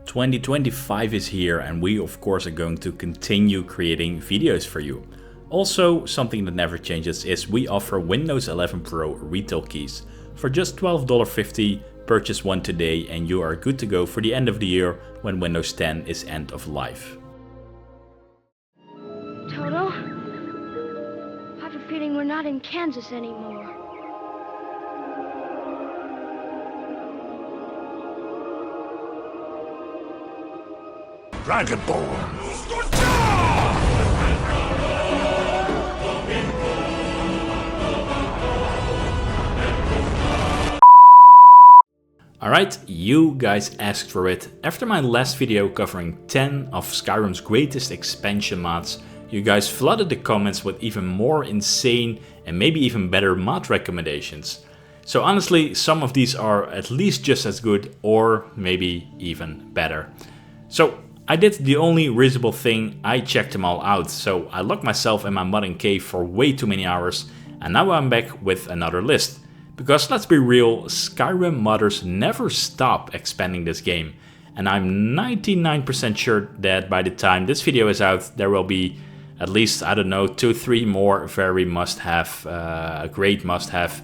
2025 is here and we of course are going to continue creating videos for you. Also, something that never changes is we offer Windows 11 Pro retail keys. For just $12.50, purchase one today and you are good to go for the end of the year when Windows 10 is end of life. Toto, I have a feeling we're not in Kansas anymore. Dragonborn! Alright, you guys asked for it. After my last video covering 10 of Skyrim's greatest expansion mods, you guys flooded the comments with even more insane and maybe even better mod recommendations. So honestly, some of these are at least just as good or maybe even better. So I did the only reasonable thing, I checked them all out. So I locked myself in my modding cave for way too many hours and now I'm back with another list. Because let's be real, Skyrim modders never stop expanding this game. And I'm 99% sure that by the time this video is out, there will be at least, I don't know, 2-3 more very must-have, great must-have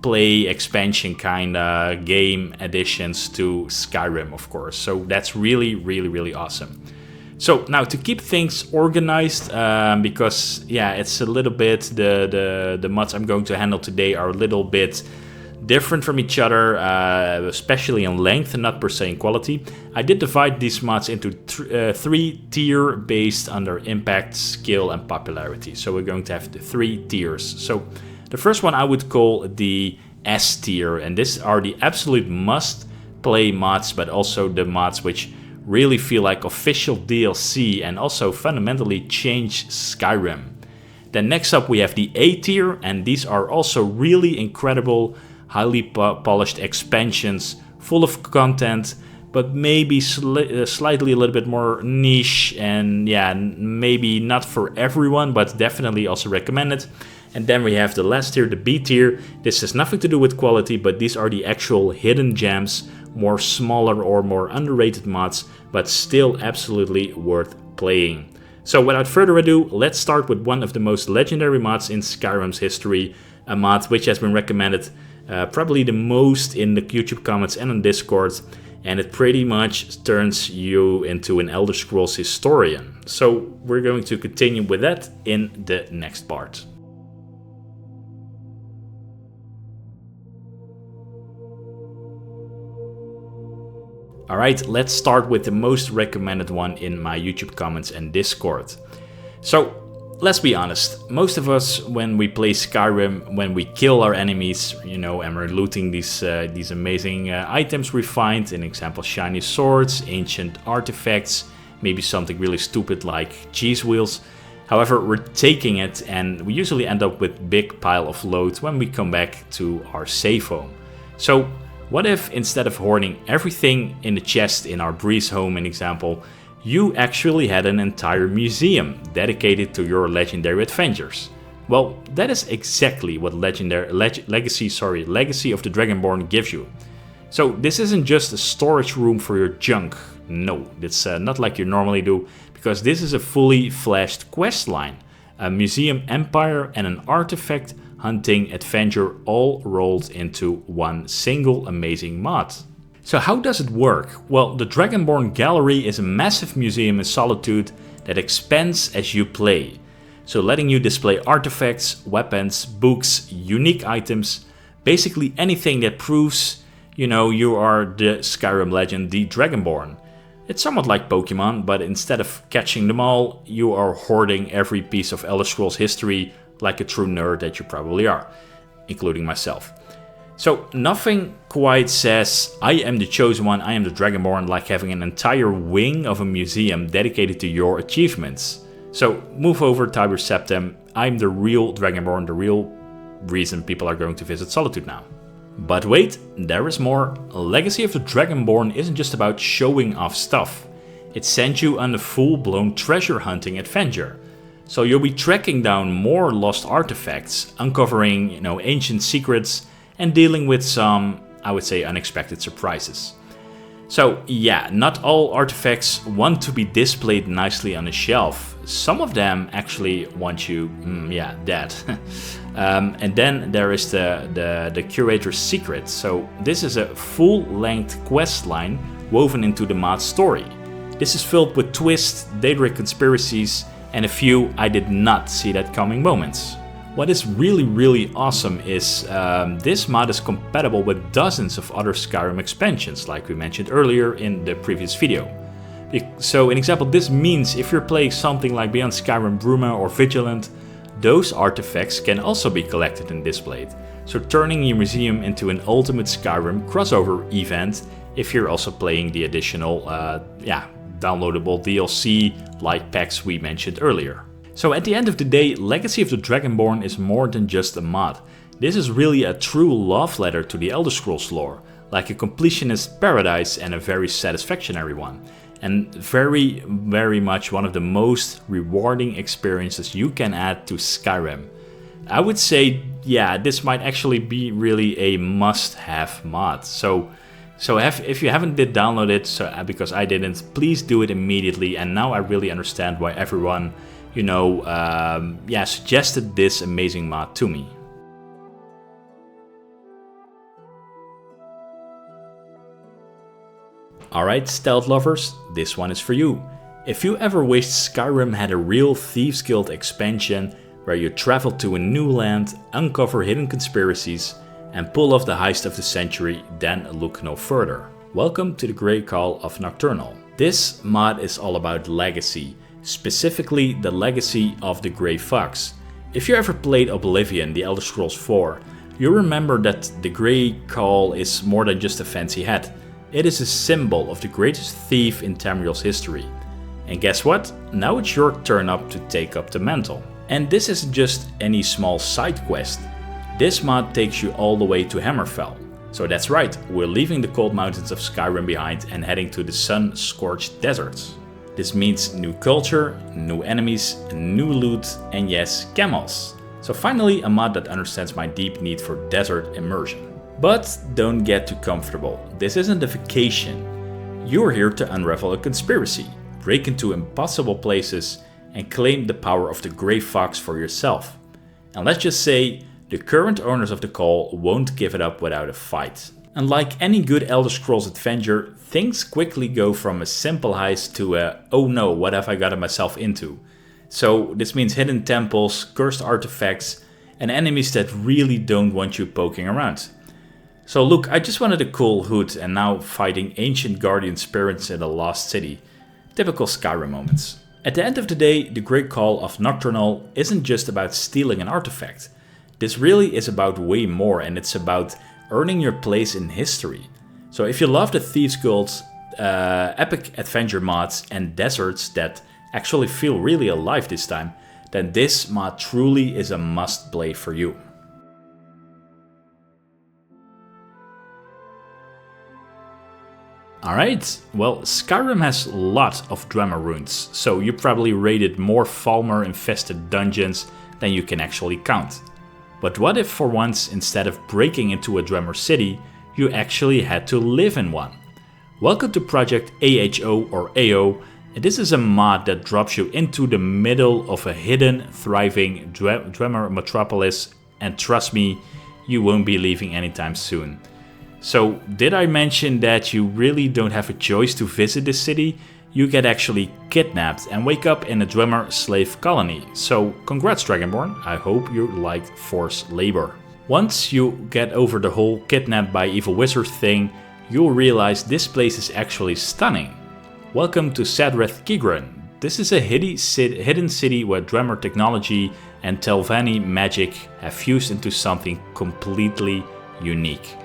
play expansion kind of game additions to Skyrim, of course. So that's really awesome. So now to keep things organized, because yeah, it's a little bit, the mods I'm going to handle today are a little bit different from each other, especially in length and not per se in quality. I did divide these mods into three tier based under impact, skill and popularity. So we're going to have the 3 tiers. So the first one I would call the S tier, and these are the absolute must play mods, but also the mods which really feel like official DLC and also fundamentally change Skyrim. Then next up we have the A tier, and these are also really incredible, highly polished expansions, full of content, but maybe slightly a little bit more niche and yeah, maybe not for everyone, but definitely also recommended. And then we have the last tier, the B tier. This has nothing to do with quality, but these are the actual hidden gems, more smaller or more underrated mods, but still absolutely worth playing. So without further ado, let's start with one of the most legendary mods in Skyrim's history, a mod which has been recommended probably the most in the YouTube comments and on Discord, and it pretty much turns you into an Elder Scrolls historian. So we're going to continue with that in the next part. Alright, let's start with the most recommended one in my YouTube comments and Discord. So, let's be honest, most of us when we play Skyrim, when we kill our enemies, you know, and we're looting these amazing items we find, in example shiny swords, ancient artifacts, maybe something really stupid like cheese wheels. However, we're taking it and we usually end up with big pile of loot when we come back to our safe home. So, what if instead of hoarding everything in the chest in our Breeze home, an example, you actually had an entire museum dedicated to your legendary adventures? Well, that is exactly what Legacy of the Dragonborn gives you. So this isn't just a storage room for your junk. No, it's not like you normally do, because this is a fully fleshed quest line, a museum empire and an artifact hunting adventure all rolled into one single amazing mod. So how does it work? Well, the Dragonborn Gallery is a massive museum in Solitude that expands as you play. So letting you display artifacts, weapons, books, unique items, basically anything that proves, you know, you are the Skyrim legend, the Dragonborn. It's somewhat like Pokemon, but instead of catching them all, you are hoarding every piece of Elder Scrolls history like a true nerd that you probably are, including myself. So nothing quite says, I am the chosen one, I am the Dragonborn, like having an entire wing of a museum dedicated to your achievements. So move over, Tiber Septim, I'm the real Dragonborn, the real reason people are going to visit Solitude now. But wait, there is more. Legacy of the Dragonborn isn't just about showing off stuff. It sends you on a full-blown treasure hunting adventure. So you'll be tracking down more lost artifacts, uncovering, you know, ancient secrets, and dealing with some, I would say, unexpected surprises. So yeah, not all artifacts want to be displayed nicely on a shelf. Some of them actually want you, dead. And then there is the curator's secret. So this is a full-length quest line woven into the mod's story. This is filled with twists, Daedric conspiracies, and a few I did not see that coming moments. What is really awesome is this mod is compatible with dozens of other Skyrim expansions, like we mentioned earlier in the previous video. So in example, this means if you're playing something like Beyond Skyrim Bruma or Vigilant, those artifacts can also be collected and displayed. So turning your museum into an ultimate Skyrim crossover event if you're also playing the additional downloadable DLC like packs we mentioned earlier. So at the end of the day, Legacy of the Dragonborn is more than just a mod. This is really a true love letter to the Elder Scrolls lore, like a completionist paradise and a very satisfactory one. And very much one of the most rewarding experiences you can add to Skyrim. I would say, yeah, this might actually be really a must-have mod. So if you haven't did download it, because I didn't, please do it immediately. And now I really understand why everyone, suggested this amazing mod to me. Alright, stealth lovers, this one is for you. If you ever wished Skyrim had a real Thieves Guild expansion where you travel to a new land, uncover hidden conspiracies, and pull off the heist of the century, then look no further. Welcome to the Grey Cowl of Nocturnal. This mod is all about legacy, specifically the legacy of the Grey Fox. If you ever played Oblivion, the Elder Scrolls 4, you remember that the Grey Cowl is more than just a fancy hat. It is a symbol of the greatest thief in Tamriel's history. And guess what? Now it's your turn up to take up the mantle. And this isn't just any small side quest. This mod takes you all the way to Hammerfell. So that's right, we're leaving the cold mountains of Skyrim behind and heading to the sun-scorched deserts. This means new culture, new enemies, new loot, and yes, camels. So finally a mod that understands my deep need for desert immersion. But don't get too comfortable, this isn't a vacation. You're here to unravel a conspiracy, break into impossible places, and claim the power of the Grey Fox for yourself. And let's just say, the current owners of the Cowl won't give it up without a fight. And like any good Elder Scrolls adventure, things quickly go from a simple heist to a oh no, what have I gotten myself into? So this means hidden temples, cursed artifacts, and enemies that really don't want you poking around. So look, I just wanted a cool hood and now fighting ancient guardian spirits in a lost city. Typical Skyrim moments. At the end of the day, the Grey Cowl of Nocturnal isn't just about stealing an artifact. This really is about way more, and it's about earning your place in history. So if you love the Thieves Guild's epic adventure mods and deserts that actually feel really alive this time, then this mod truly is a must play for you. Alright, well, Skyrim has a lot of Dwemer runes, so you probably raided more Falmer infested dungeons than you can actually count. But what if for once, instead of breaking into a Dwemer city, you actually had to live in one? Welcome to Project AHO or AO, and this is a mod that drops you into the middle of a hidden, thriving Dwemer metropolis, and trust me, you won't be leaving anytime soon. So, did I mention that you really don't have a choice to visit this city? You get actually kidnapped and wake up in a Dwemer slave colony. So, congrats Dragonborn, I hope you liked forced labor. Once you get over the whole kidnapped by evil wizard thing, you'll realize this place is actually stunning. Welcome to Sadreth Kigren. This is a hidden city where Dwemer technology and Telvanni magic have fused into something completely unique.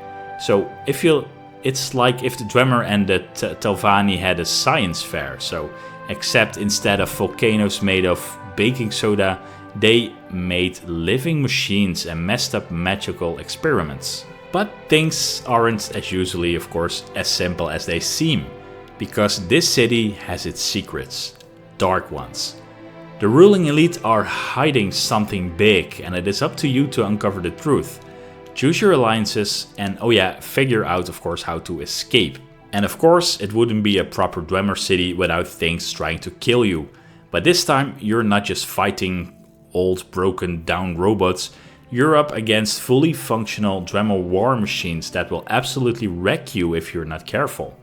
So it's like if the Dwemer and the Telvanni had a science fair, so except instead of volcanoes made of baking soda, they made living machines and messed up magical experiments. But things aren't as usually, of course, as simple as they seem, because this city has its secrets, dark ones. The ruling elite are hiding something big, and it is up to you to uncover the truth. Choose your alliances and, oh yeah, figure out of course how to escape. And of course, it wouldn't be a proper Dwemer city without things trying to kill you. But this time, you're not just fighting old, broken down robots, you're up against fully functional Dwemer war machines that will absolutely wreck you if you're not careful.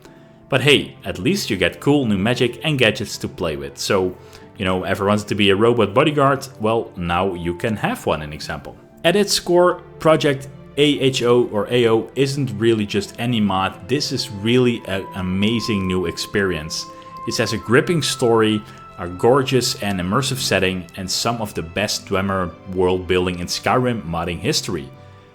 But hey, at least you get cool new magic and gadgets to play with. So, ever wanted to be a robot bodyguard? Well, now you can have one, an example. At its core, Project AHO or AO isn't really just any mod, this is really an amazing new experience. This has a gripping story, a gorgeous and immersive setting, and some of the best Dwemer world building in Skyrim modding history.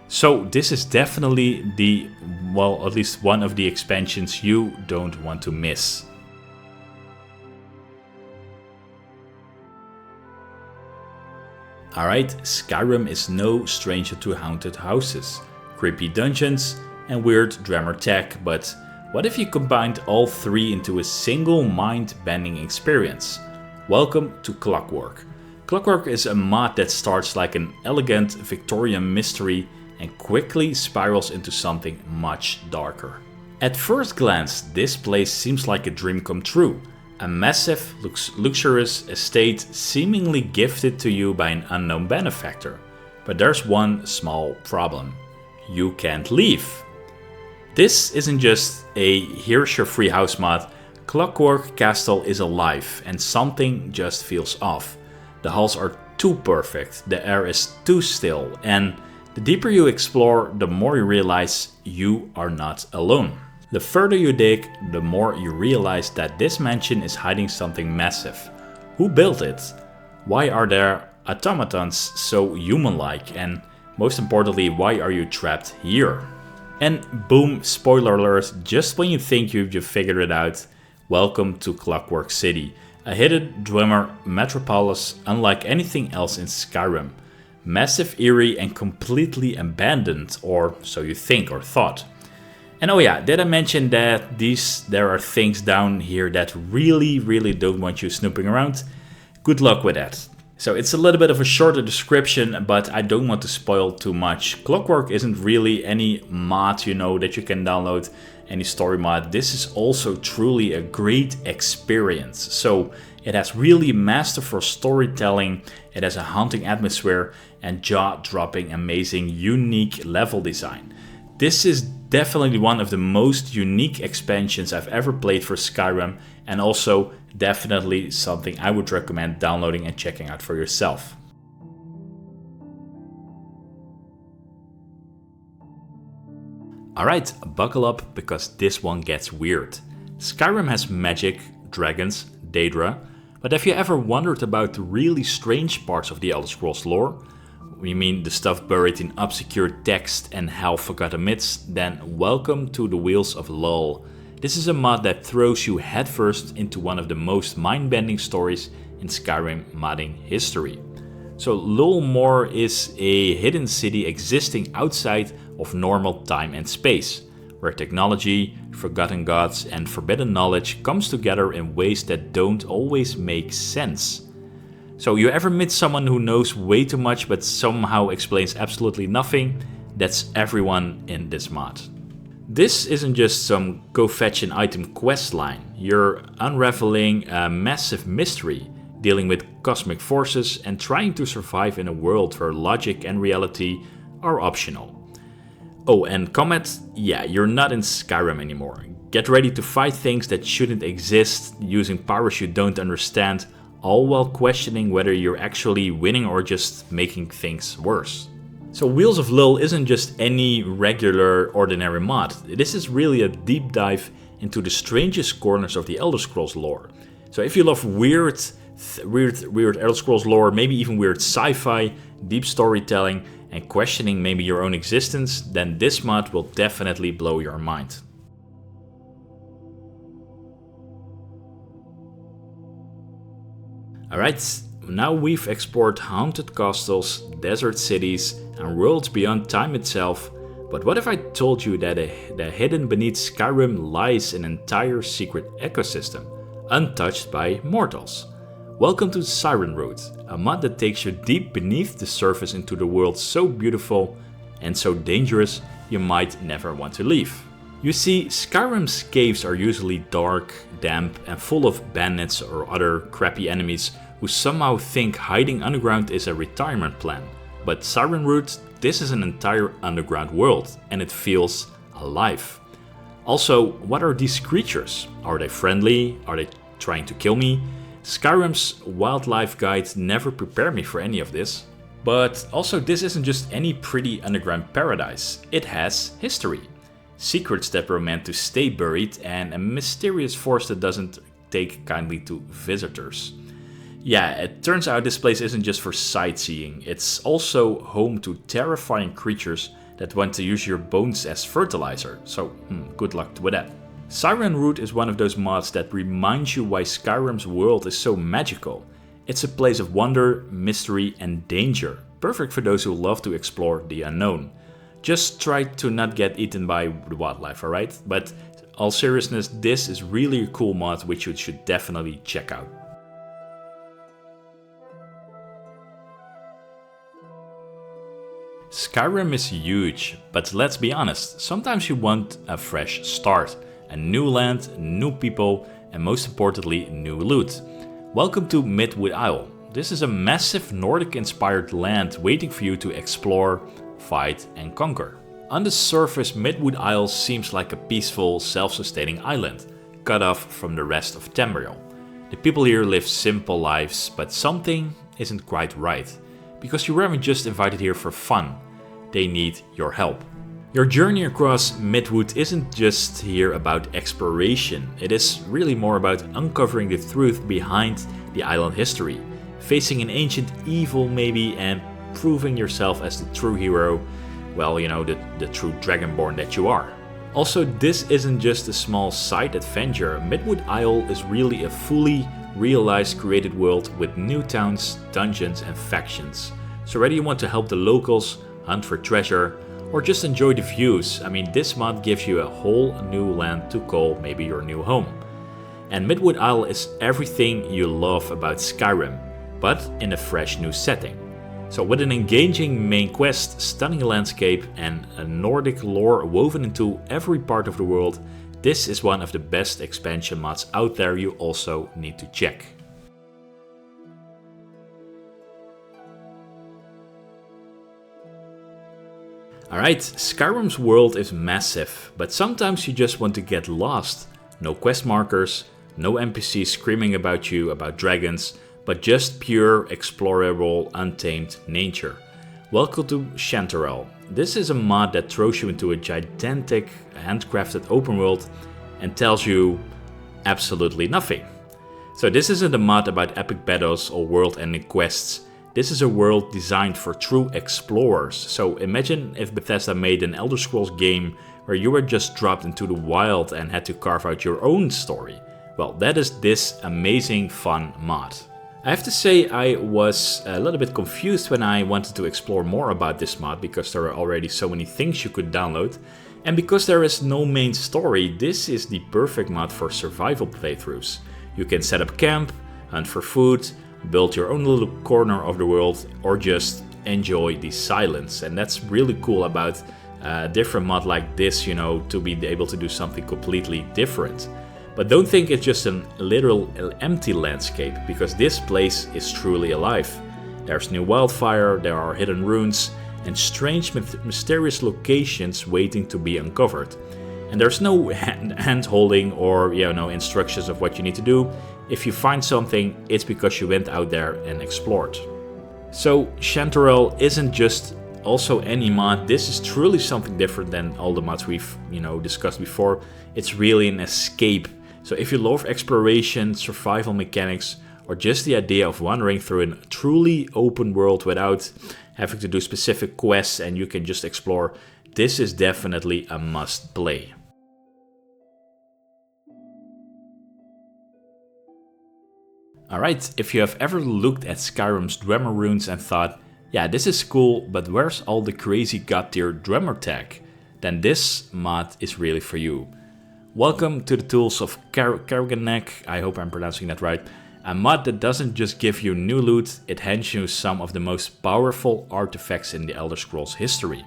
So this is definitely at least one of the expansions you don't want to miss. Alright, Skyrim is no stranger to haunted houses, creepy dungeons, and weird Dwemer tech, but what if you combined all three into a single mind-bending experience? Welcome to Clockwork. Clockwork is a mod that starts like an elegant Victorian mystery and quickly spirals into something much darker. At first glance, this place seems like a dream come true. A massive, luxurious estate seemingly gifted to you by an unknown benefactor. But there's one small problem. You can't leave. This isn't just a here's your free house mod. Clockwork Castle is alive and something just feels off. The halls are too perfect, the air is too still, and the deeper you explore, the more you realize you are not alone. The further you dig, the more you realize that this mansion is hiding something massive. Who built it? Why are there automatons so human-like? And most importantly, why are you trapped here? And boom, spoiler alert, just when you think you've figured it out, welcome to Clockwork City, a hidden Dwemer metropolis unlike anything else in Skyrim. Massive, eerie, and completely abandoned, or so you think or thought. And oh yeah, did I mention that there are things down here that really don't want you snooping around? Good luck with that. So it's a little bit of a shorter description, but I don't want to spoil too much. Clockwork isn't really any mod, that you can download, any story mod. This is also truly a great experience. So it has really masterful storytelling, it has a haunting atmosphere, and jaw-dropping, amazing, unique level design. This is definitely one of the most unique expansions I've ever played for Skyrim, and also definitely something I would recommend downloading and checking out for yourself. Alright, buckle up because this one gets weird. Skyrim has magic, dragons, Daedra, but have you ever wondered about the really strange parts of the Elder Scrolls lore? We mean the stuff buried in obscure text and half-forgotten myths? Then welcome to the Wheels of Lull. This is a mod that throws you headfirst into one of the most mind-bending stories in Skyrim modding history. So Lull Moor is a hidden city existing outside of normal time and space, where technology, forgotten gods, and forbidden knowledge comes together in ways that don't always make sense. So you ever meet someone who knows way too much but somehow explains absolutely nothing? That's everyone in this mod. This isn't just some go fetch an item quest line. You're unraveling a massive mystery, dealing with cosmic forces and trying to survive in a world where logic and reality are optional. Oh, and combat? Yeah, you're not in Skyrim anymore. Get ready to fight things that shouldn't exist, using powers you don't understand, all while questioning whether you're actually winning or just making things worse. So Wheels of Lull isn't just any regular ordinary mod. This is really a deep dive into the strangest corners of the Elder Scrolls lore. So if you love weird Elder Scrolls lore, maybe even weird sci-fi, deep storytelling, and questioning maybe your own existence, then this mod will definitely blow your mind. Alright, now we've explored haunted castles, desert cities, and worlds beyond time itself, but what if I told you that hidden beneath Skyrim lies an entire secret ecosystem, untouched by mortals? Welcome to Sirenroot, a mod that takes you deep beneath the surface into the world so beautiful and so dangerous you might never want to leave. You see, Skyrim's caves are usually dark, damp and full of bandits or other crappy enemies who somehow think hiding underground is a retirement plan. But Sirenroot, this is an entire underground world and it feels alive. Also, what are these creatures? Are they friendly? Are they trying to kill me? Skyrim's wildlife guide never prepared me for any of this. But also, this isn't just any pretty underground paradise. It has history. Secrets that were meant to stay buried and a mysterious force that doesn't take kindly to visitors. Yeah, it turns out this place isn't just for sightseeing. It's also home to terrifying creatures that want to use your bones as fertilizer. So, good luck with that. Sirenroot is one of those mods that reminds you why Skyrim's world is so magical. It's a place of wonder, mystery and danger, perfect for those who love to explore the unknown. Just try to not get eaten by the wildlife, alright? But all seriousness, this is really a cool mod which you should definitely check out. Skyrim is huge, but let's be honest, sometimes you want a fresh start. A new land, new people and most importantly, new loot. Welcome to Midwood Isle. This is a massive Nordic-inspired land waiting for you to explore, fight and conquer. On the surface, Midwood Isle seems like a peaceful, self-sustaining island, cut off from the rest of Tamriel. The people here live simple lives, but something isn't quite right. Because you weren't just invited here for fun, they need your help. Your journey across Midwood isn't just here about exploration, it is really more about uncovering the truth behind the island history, facing an ancient evil maybe and proving yourself as the true hero, well, you know, the true Dragonborn that you are. Also, this isn't just a small side adventure, Midwood Isle is really a fully realized created world with new towns, dungeons and factions. So whether you want to help the locals, hunt for treasure, or just enjoy the views, I mean, this mod gives you a whole new land to call maybe your new home. And Midwood Isle is everything you love about Skyrim, but in a fresh new setting. So with an engaging main quest, stunning landscape and a Nordic lore woven into every part of the world, this is one of the best expansion mods out there you also need to check. Alright, Skyrim's world is massive, but sometimes you just want to get lost. No quest markers, no NPCs screaming about you about dragons, but just pure, explorable, untamed nature. Welcome to Chanterelle. This is a mod that throws you into a gigantic, handcrafted open world and tells you absolutely nothing. So this isn't a mod about epic battles or world-ending quests. This is a world designed for true explorers. So imagine if Bethesda made an Elder Scrolls game where you were just dropped into the wild and had to carve out your own story. Well, that is this amazing fun mod. I have to say I was a little bit confused when I wanted to explore more about this mod because there are already so many things you could download. And because there is no main story, this is the perfect mod for survival playthroughs. You can set up camp, hunt for food, build your own little corner of the world, or just enjoy the silence. And that's really cool about a different mod like this, you know, to be able to do something completely different. But don't think it's just a literal empty landscape, because this place is truly alive. There's new wildfire, there are hidden ruins, and strange mysterious locations waiting to be uncovered. And there's no hand holding or instructions of what you need to do. If you find something, it's because you went out there and explored. So Chanterelle isn't just also any mod. This is truly something different than all the mods we've discussed before. It's really an escape. So if you love exploration, survival mechanics, or just the idea of wandering through a truly open world without having to do specific quests and you can just explore, this is definitely a must play. Alright, if you have ever looked at Skyrim's Drummer runes and thought, yeah, this is cool, but where's all the crazy god tier drummer tech? Then this mod is really for you. Welcome to the Tools of Kagrenac, I hope I'm pronouncing that right. A mod that doesn't just give you new loot, it hands you some of the most powerful artifacts in the Elder Scrolls history.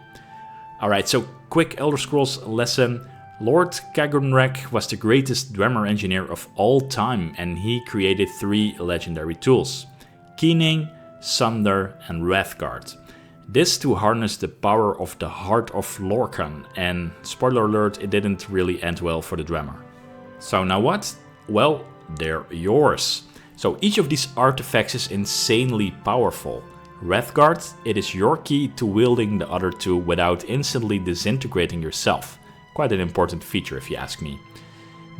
Alright, so quick Elder Scrolls lesson. Lord Kagrenac was the greatest Dwemer engineer of all time, and he created 3 legendary tools: Keening, Sunder and Wrathguard. This to harness the power of the Heart of Lorkhan, and spoiler alert, it didn't really end well for the Dwemer. So now what? Well, they're yours. So each of these artifacts is insanely powerful. Wrathguard, it is your key to wielding the other 2 without instantly disintegrating yourself. Quite an important feature if you ask me.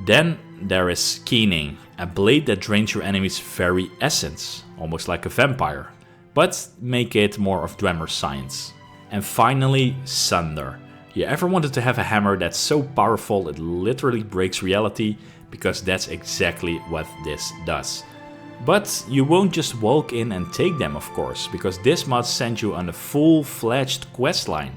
Then there is Keening, a blade that drains your enemy's very essence, almost like a vampire, but make it more of Dwemer science. And finally, Sunder. You ever wanted to have a hammer that's so powerful it literally breaks reality? Because that's exactly what this does. But you won't just walk in and take them, of course, because this mod sends you on a full-fledged questline,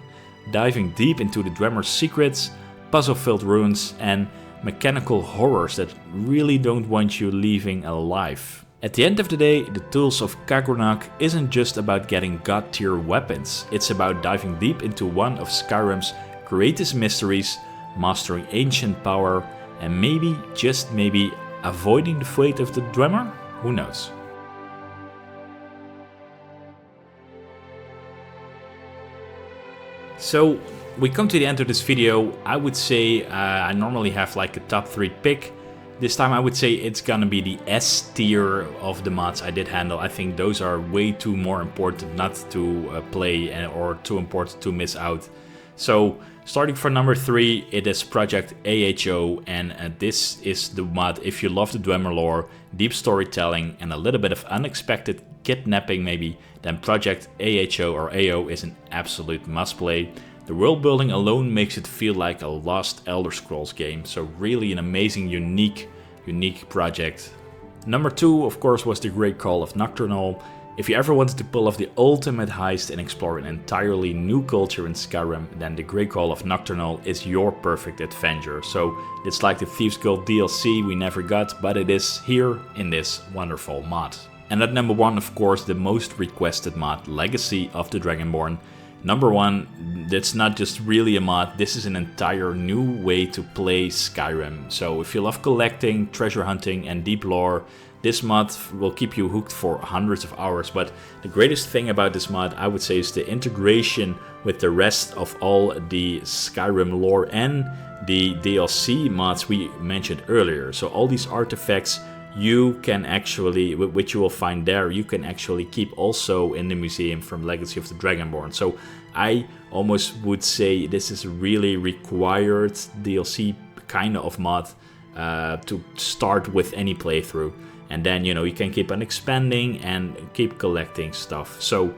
diving deep into the Dwemer's secrets, puzzle-filled runes and mechanical horrors that really don't want you leaving alive. At the end of the day, the Tools of Kagrenac isn't just about getting god tier weapons, it's about diving deep into one of Skyrim's greatest mysteries, mastering ancient power, and maybe, just maybe, avoiding the fate of the Dwemer? Who knows? So we come to the end of this video. I would say I normally have like a top 3 pick. This time I would say it's gonna be the S tier of the mods I did handle. I think those are way too more important not to play or too important to miss out. So starting for number 3, it is Project AHO, and this is the mod if you love the Dwemer lore, deep storytelling and a little bit of unexpected kidnapping maybe, then Project AHO or AO is an absolute must play. The world building alone makes it feel like a lost Elder Scrolls game, so really an amazing, unique project. Number 2, of course, was the Great Call of Nocturnal. If you ever wanted to pull off the ultimate heist and explore an entirely new culture in Skyrim, then the Great Call of Nocturnal is your perfect adventure. So it's like the Thieves Guild DLC we never got, but it is here in this wonderful mod. And at number 1, of course, the most requested mod, Legacy of the Dragonborn. Number 1, that's not just really a mod, this is an entire new way to play Skyrim. So if you love collecting, treasure hunting and deep lore, this mod will keep you hooked for hundreds of hours. But the greatest thing about this mod, I would say, is the integration with the rest of all the Skyrim lore and the DLC mods we mentioned earlier. So all these artifacts you can actually, which you will find there, you can actually keep also in the museum from Legacy of the Dragonborn. So I almost would say this is a really required DLC kind of mod to start with any playthrough. And then, you know, you can keep on expanding and keep collecting stuff. So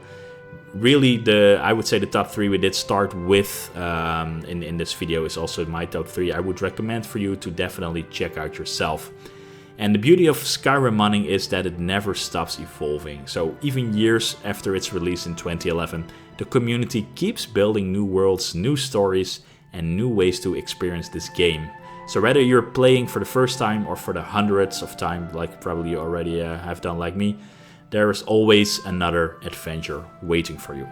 really, I would say the top 3 we did start with in this video is also my top 3 I would recommend for you to definitely check out yourself. And the beauty of Skyrim modding is that it never stops evolving. So even years after its release in 2011, the community keeps building new worlds, new stories, and new ways to experience this game. So whether you're playing for the first time or for the hundreds of times, like probably you already have done like me, there is always another adventure waiting for you.